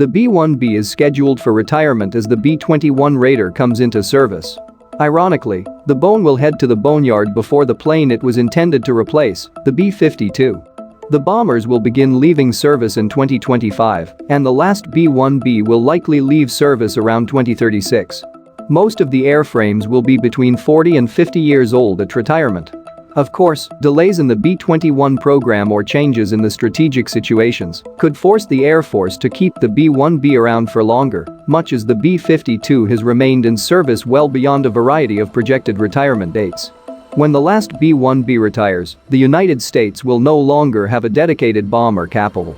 The B-1B is scheduled for retirement as the B-21 Raider comes into service. Ironically, the bone will head to the boneyard before the plane it was intended to replace, the B-52. The bombers will begin leaving service in 2025, and the last B-1B will likely leave service around 2036. Most of the airframes will be between 40 and 50 years old at retirement. Of course, delays in the B-21 program or changes in the strategic situations could force the Air Force to keep the B-1B around for longer, much as the B-52 has remained in service well beyond a variety of projected retirement dates. When the last B-1B retires, the United States will no longer have a dedicated bomber capital.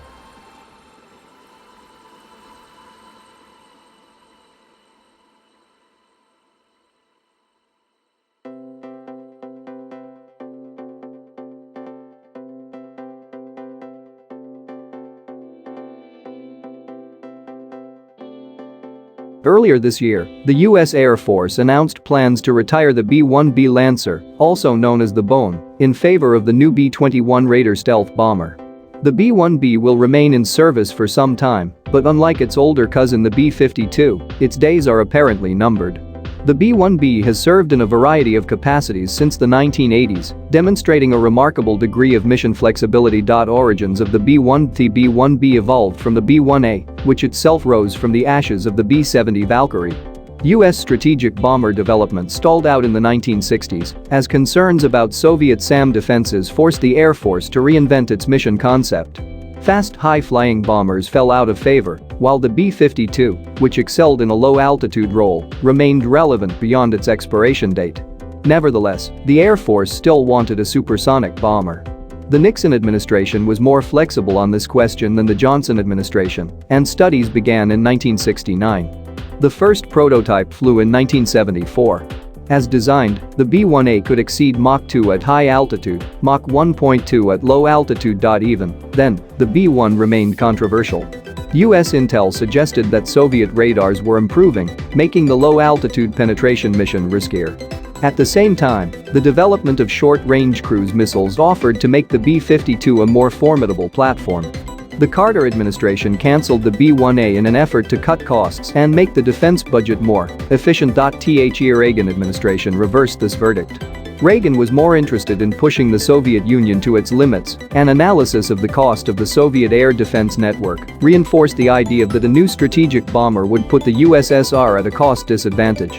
Earlier this year, the U.S. Air Force announced plans to retire the B-1B Lancer, also known as the Bone, in favor of the new B-21 Raider stealth bomber. The B-1B will remain in service for some time, but unlike its older cousin the B-52, its days are apparently numbered. The B-1B has served in a variety of capacities since the 1980s, demonstrating a remarkable degree of mission flexibility. Origins of the B-1B evolved from the B-1A, which itself rose from the ashes of the B-70 Valkyrie. U.S. strategic bomber development stalled out in the 1960s as concerns about Soviet SAM defenses forced the Air Force to reinvent its mission concept. Fast, high-flying bombers fell out of favor, while the B-52, which excelled in a low-altitude role, remained relevant beyond its expiration date. Nevertheless, the Air Force still wanted a supersonic bomber. The Nixon administration was more flexible on this question than the Johnson administration, and studies began in 1969. The first prototype flew in 1974. As designed, the B-1A could exceed Mach 2 at high altitude, Mach 1.2 at low altitude. Even then, the B-1 remained controversial. US intel suggested that Soviet radars were improving, making the low-altitude penetration mission riskier. At the same time, the development of short-range cruise missiles offered to make the B-52 a more formidable platform. The Carter administration canceled the B-1A in an effort to cut costs and make the defense budget more efficient. The Reagan administration reversed this verdict. Reagan was more interested in pushing the Soviet Union to its limits. An analysis of the cost of the Soviet air defense network reinforced the idea that a new strategic bomber would put the USSR at a cost disadvantage.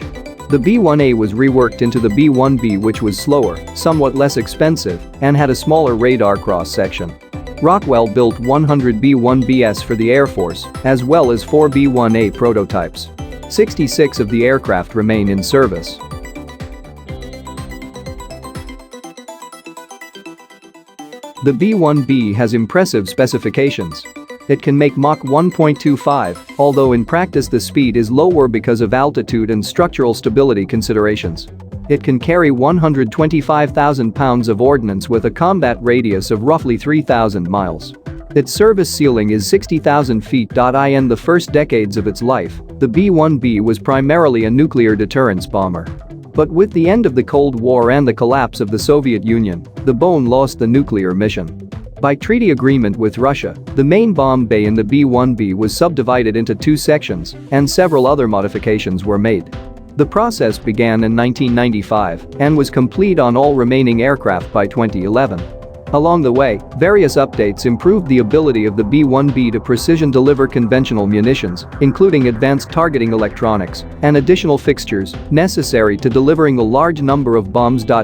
The B-1A was reworked into the B-1B, which was slower, somewhat less expensive, and had a smaller radar cross-section. Rockwell built 100 B-1Bs for the Air Force, as well as 4 B-1A prototypes. 66 of the aircraft remain in service. The B-1B has impressive specifications. It can make Mach 1.25, although in practice the speed is lower because of altitude and structural stability considerations. It can carry 125,000 pounds of ordnance with a combat radius of roughly 3,000 miles. Its service ceiling is 60,000 feet. In the first decades of its life, the B-1B was primarily a nuclear deterrence bomber. But with the end of the Cold War and the collapse of the Soviet Union, the Bone lost the nuclear mission. By treaty agreement with Russia, the main bomb bay in the B-1B was subdivided into 2 sections, and several other modifications were made. The process began in 1995 and was complete on all remaining aircraft by 2011. Along the way, various updates improved the ability of the B-1B to precision deliver conventional munitions, including advanced targeting electronics and additional fixtures necessary to delivering a large number of bombs. The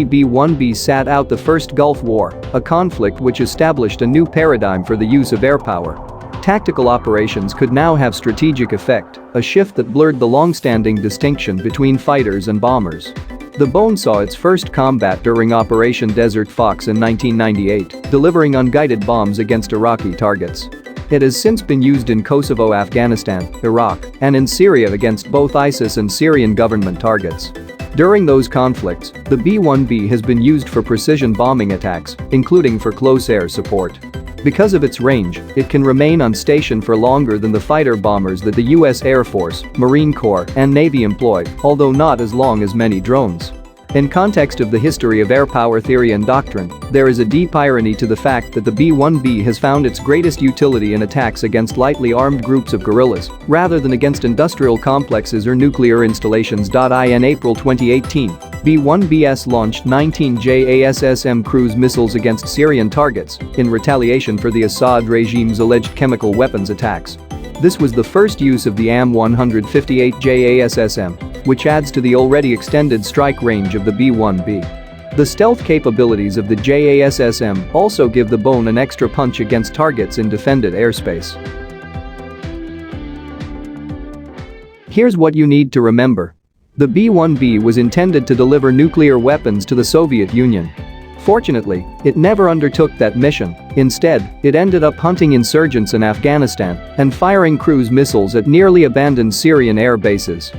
B-1B sat out the First Gulf War, a conflict which established a new paradigm for the use of air power. Tactical operations could now have strategic effect, a shift that blurred the long-standing distinction between fighters and bombers. The Bone saw its first combat during Operation Desert Fox in 1998, delivering unguided bombs against Iraqi targets. It has since been used in Kosovo, Afghanistan, Iraq, and in Syria against both ISIS and Syrian government targets. During those conflicts, the B-1B has been used for precision bombing attacks, including for close air support. Because of its range, it can remain on station for longer than the fighter bombers that the U.S. Air Force, Marine Corps, and Navy employ, although not as long as many drones. In context of the history of air power theory and doctrine, there is a deep irony to the fact that the B-1B has found its greatest utility in attacks against lightly armed groups of guerrillas, rather than against industrial complexes or nuclear installations. In April 2018, B-1Bs launched 19 JASSM cruise missiles against Syrian targets in retaliation for the Assad regime's alleged chemical weapons attacks. This was the first use of the AM-158 JASSM, which adds to the already extended strike range of the B-1B. The stealth capabilities of the JASSM also give the bone an extra punch against targets in defended airspace. Here's what you need to remember. The B-1B was intended to deliver nuclear weapons to the Soviet Union. Fortunately, it never undertook that mission. Instead, it ended up hunting insurgents in Afghanistan and firing cruise missiles at nearly abandoned Syrian air bases.